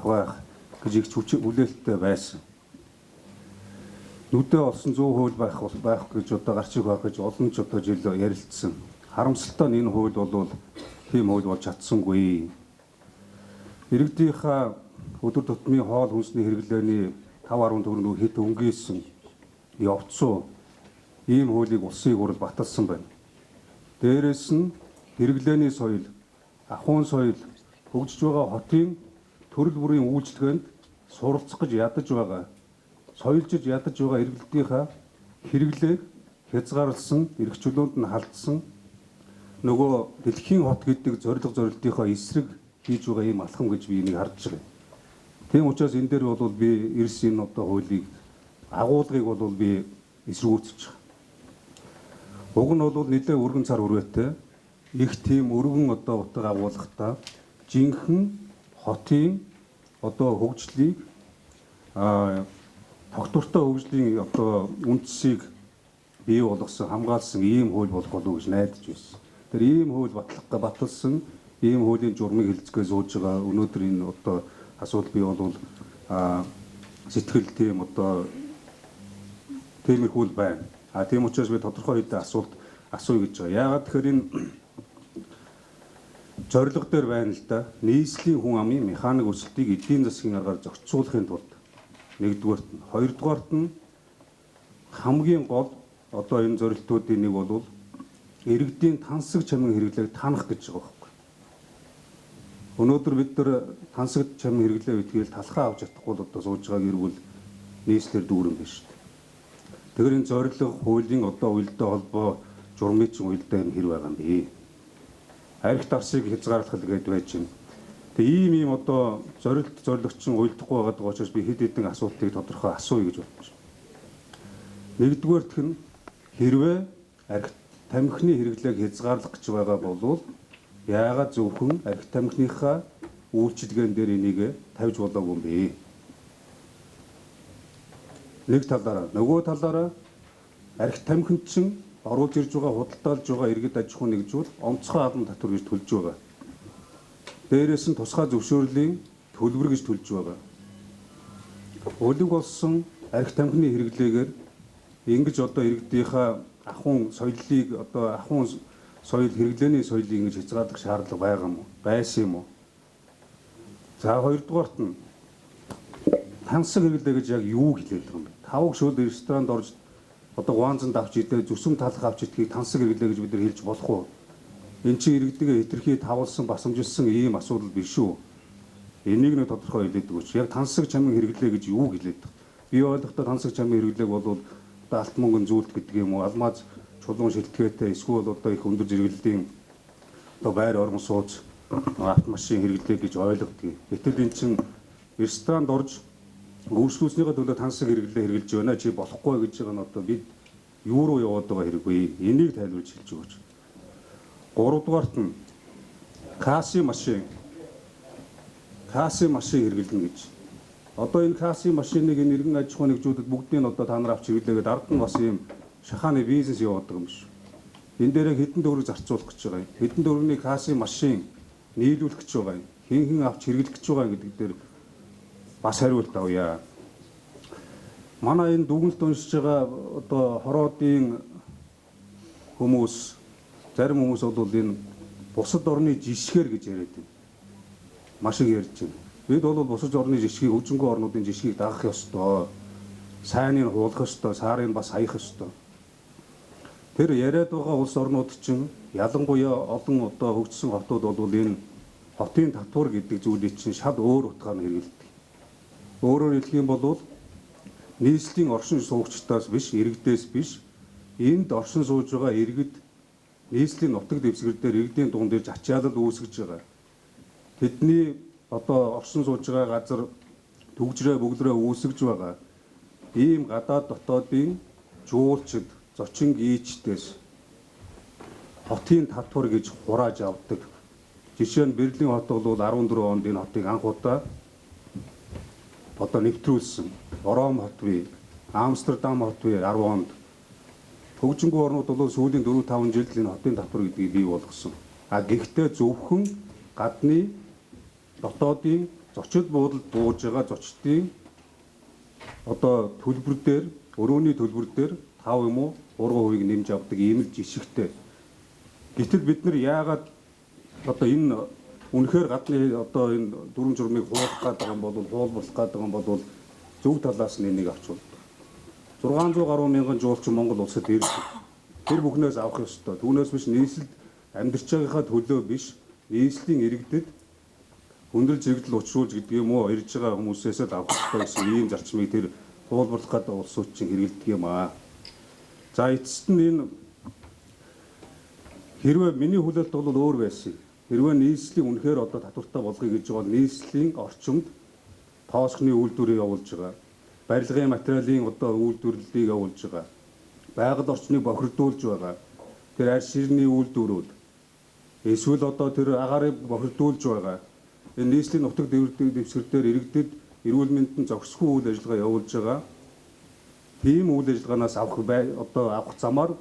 байх гэж их хүлээлттэй байсан. Нүдээ олсон 100 хууль байх гэж одоо гарч их байх гэж олон ч одоо жил ярилцсан. Харамсалтай нь энэ хууль бол тийм хууль болж чадсангүй. Иргэдийнхаа өдөр тутмын хоол хүнсний хэрэглээний 5.4 төгрөг хэд өнгийсэн явцуу ийм хуулийг улсын хурал баталсан байна. Дээрээс нь хэрэглээний соёл, ахуйн соёл, хөгжиж байгаа хотын төрөл бүрийн үйлчлэгээнд суралцах гэж ядаж байгаа, соёлжиж ядаж байгаа иргэдийнхаа хэрэглээг хязгаарласан, эрх чөлөөнд нь халдсан нөгөө дэлхийн хот гэдэг зорилтынхоо эсрэг хийж байгаа ийм алхам гэж би энийг харж байгаа. Тийм учраас энэ дээр бол би эрс энэ одоо хуулийг агуулгыг бол би эсэргүүцэж байгаа. Уг нь бол нэлээд өргөн цар хүрээтэй их тийм өргөн одоо утга агуулгатай жинхэнэ хотын одоо хөгжлийг тогтвортой хөгжлийн одоо үндсийг бий болгосон хамгаалсан ийм хууль болох болов гэж найдаж байсан. Тэр ийм хууль баталсан ийм хуулийн журмыг хэлцгээ сууж байгаа өнөөдөр энэ одоо асуудал бий бол сэтгэл тийм одоо тиймэрхүү байна. Тийм учраас би тодорхой хэдэн асуулт асууя гэж байгаа. Яагаад тэгэхээр энэ зорилго дээр байна л да. Нийслэлийн хүн амын механик өрсөлдгийг эдийн засгийн аргаар зохицуулахын тулд нэгдүгээрт нь, хоёрдугаарт нь хамгийн гол одоо энэ зорилтуудын нэг бол иргэдийн тансаг чамин хэрэглээг танах гэж байгаа байхгүй. Өнөөдөр бид нар тансаг чамин хэрэглээ үтгэл талхаа авч чадахгүй л одоо сууж байгааг ирвэл нийслэлээр дүүрэн байна шүү дээ. Тэгэхээр энэ зорилго хуулийн одоо уялдаа холбоо журмын чинь уялдаа юм хэрэг байгаа юм би. Арх дарсыг хязгаарлах гэдэг байж байна. Тэгээ ийм одоо зорилгочин уялдахгүй байгаа учраас би хэд хэдэн асуултыг тодорхой асууя гэж бодож байна. Нэгдүгээрт нь хэрвээ арх тамхины хэрэглээг хязгаарлах гэж байгаа бол яагаад зөвхөн арх тамхиныхаа үйлчилгээн дээр энийг тавьж болоогүй юм бэ? Нэг талаараа, нөгөө талаараа арх тамхинд чинь оруулж ирж байгаа худалдаалж байгаа иргэд аж ахуйн нэгжүүл онцгой албан татвар гэж төлж байгаа. Дээрээс нь тусгай зөвшөөрлийн төлбөр гэж төлж байгаа. Өлөг болсон арх тамхины хэрэглээгээр ингэж одоо иргэдийнхаа ахуйн соёлыг одоо ахуйн соёл хэрэглээний соёлыг ингэж хязгаарлах шаардлага байгаа юм уу? Байсан юм уу? За хоёрдугаарт нь тансаг хэрэглээ гэж яг юу хэлээд байгаа юм бэ? Тавг шууд ресторанд орж одоо гуанзанд авч идэх, зүсэм талах авч идэхийг тансаг хэрэглээ гэж бид нар хэлж болох уу? Эн чинь иргэдэгэ хэтэрхий тавлсан, басамжилсан ийм асуудал биш үү? Энийг нэг тодорхой хэлээд өгөөч. Яг тансаг чамин хэрэглээ гэж юу хэлээд байгаа? Би ойлгохдоо тансаг чамин хэрэглээг бол одоо алт мөнгөн зүйлт гэдэг юм уу? Алмаз чулуун шилтгээтэй эсвэл одоо их өндөр зэрэглэлийн одоо байр орон сууц автомашин хэрэглээ гэж ойлгодгийг. Гэтэл эн чинь ресторанд орж үйлчлүүлснийхээ төлөө тансаг хэрэглээ хэрэгжилж байна. Чи болохгүй гэж байгаа нь одоо бид юу руу яваад байгаа хэрэг вэ? Энийг тайлбарж хэлж өгөөч. Гуравдугаарт нь касси машин хэрэглэнэ гэж. Одоо энэ касси машиныг энэ иргэн аж ахуйн нэгжүүдэд бүгдийг нь одоо та нар авч хэрэглээгээд ард нь бас ийм шахааны бизнес яваад байгаа юм биш. Энэ дээр хэдэн төгрөг зарцуулах гэж байгаа юм. Хэдэн төгрөгийн касси машин нийлүүлэх гэж байгаа юм. Хэн авч хэрэглэх гэж байгаа гэдэг дээр бас хариулт авъя. Манай энэ дүгнэлт уншиж байгаа одоо хороодын хүмүүс зарим хүмүүс бол энэ бусад орны жишгээр гэж яриад байна. Маш их ярьж байна. Бид бол бусад орны жишгийг, хөгжингөө орнуудын жишгийг дагах ёстой. Сайныг хуулах ёстой, саарыг бас хаях ёстой. Тэр яриад байгаа улс орнууд чинь ялангуяа олон одоо хөгжсөн хотууд бол энэ хотын татвар гэдэг зүйлийг чинь шал өөр утгаар хэрэгэлдэг. Өөрөөр хэлэх юм бол нийслэлийн оршин суугчдаас биш, иргэдээс биш, энд оршин сууж байгаа иргэд нийслэлийн нутаг дэвсгэр дээр иргэдийн дунд ирж ачаалал үүсгэж байгаа. Тэдний одоо оршин сууж байгаа газар төгжрээ бөглөрөө үүсгэж байгаа. Ийм гадаад дотоодын жуулчид, зочин гийчдээс хотын татвар гэж хурааж авдаг. Жишээ нь Берлин хот бол 14 онд энэ хотыг анх удаа одоо нэвтрүүлсэн. Ром хот бий, Амстердам хот бий 10 онд. Хөгжингөө орнууд бол сүүлийн 4-5 жилд энэ хотын татвар гэдгийг бий болгосон. Гэхдээ зөвхөн гадны дотоодын зочид буудалд бууж байгаа зочдын одоо төлбөр дээр, өрөөний төлбөр дээр 5 юм уу 3% нэмж авдаг ийм л жишгтэй. Гэтэл бид нар яагаад одоо энэ үнэхээр гадны одоо энэ дүрм журмыг хуулах гэдэг юм бол хуулбарлах гэдэг юм бол зөв талаас нь энийг авч болно. 600 гаруй мянган жуулчин Монгол улсад ирсэн. Тэр бүхнээс авах ёстой. Түүнээс биш нийслэлд амьдарч байгаагаа төлөө биш нийслэлийн иргэдэд хүндрэл зэрэгдэл учруулж гэдэг юм уу ирж байгаа хүмүүсээс л авах ёстой гэсэн ийм зарчмыг тэр хуулбарлах гэдэг улсууд чинь хэрэгэлдэг юм аа. За эцэст нь энэ хэрвээ миний хүлээлт бол өөр байсан. Хэрвээ нийслэлийн үнэхээр одоо татвартай болгоё гэж бол нийслэлийн орчинд тоосхны үйлдвэрийг явуулж байгаа. Барилгын материалын одоо үйлдвэрлэлийг явуулж байгаа. Байгаль орчныг бохирдуулж байгаа. Тэр арь ширний үйлдвэрүүд эсвэл одоо тэр агаарыг бохирдуулж байгаа. Энэ нийслэлийн нутаг дэвсгэр дээр иргэдэд эрүүл мэндэд зохисгүй үйл ажиллагаа явуулж байгаа. Тийм үйл ажиллагаанаас авах замаар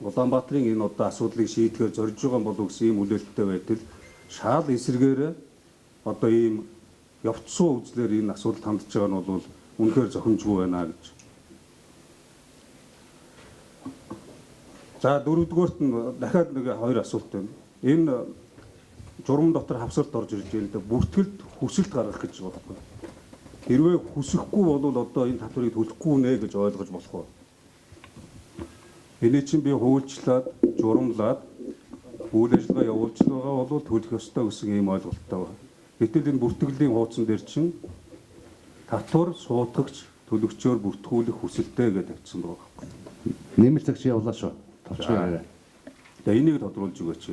Улаанбаатарын энэ одоо асуудлыг шийдэхээр зорж байгаа болов гэсэн ийм хүлээлттэй байтал шаал эсрэгээр одоо ийм явцсан үзлээр энэ асуудалд хандж байгаа нь бол үнэхээр зохимжгүй байна гэж. За дөрөвдүгээрт нь дахиад нэг хоёр асуулт байна. Энэ журам дотор хавсарт орж ирж байгаа бүртгэлд хүсэлт гаргах гэж байгаа байхгүй. Хэрвээ хүсэхгүй бол одоо энэ татварыг төлөхгүй нэ гэж ойлгож болох уу? Энийг чинь би хуульчлаад, журамлаад үйл ажиллагаа явуулж байгаа бол төлөх ёстой гэсэн ийм ойлголттой байна. Гэтэл энэ бүртгэлийн хуудсан дээр чинь татвар суудагч төлөгчөөр бүртгүүлэх хүсэлтэй гэж тавьсан байгаа байхгүй. Нэмэлтгч явуулаа шүү. Товчхон. Тэгээ энийг тодруулж өгөөч.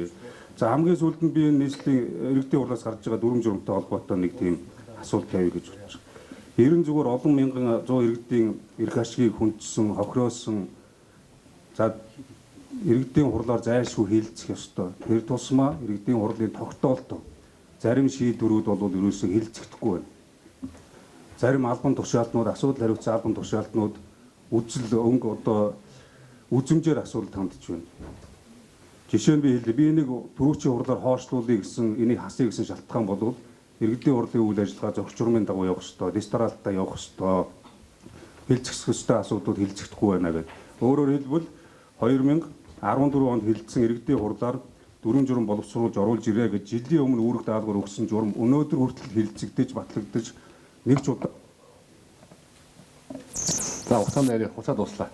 За хамгийн сүүлд нь би нийслэлийн иргэдийн хурлаас гарч байгаа дүрм журамтай холбоотой нэг тийм асуулт тавья гэж бодож байна. Ерөн зүгээр олон мянган 100 иргэдийн эрх ашгийг хүндсэн, хохироосон за иргэдийн хурлаар зайлшгүй хилцэх ёстой. Тэр тусмаа иргэдийн хурлын тогтоолт зарим шийдвэрүүд бол ерөөсөө хилцэгдэхгүй байна. Зарим албан тушаалтнууд, асуудал хариуцсан албан тушаалтнууд үзэл өнгө одоо үзмжээр асуудалд хандж байна. Жишээ нь би хэлээ. Би энийг түрүүчийн хурлаар хоошлуулъя гэсэн, энийг хасъя гэсэн шалтгаан бол иргэдийн хурлын үйл ажиллагаа зохиц журмын дагуу явах ёстой, дистралтаа явах ёстой. Хилцэх ёстой асуудлууд хилцэгдэхгүй байна гэдэг. Өөрөөр хэлбэл 2014 онд хилцсэн иргэдийн хурлаар дүрм журам боловсруулж оруулж ирээ гэж жилийн өмнө үүрэг даалгавар өгсөн журам өнөөдөр хүртэл хилцэгдэж, батлагдаж нэг ч удаа. За хугацааны хугацаа дуслаа.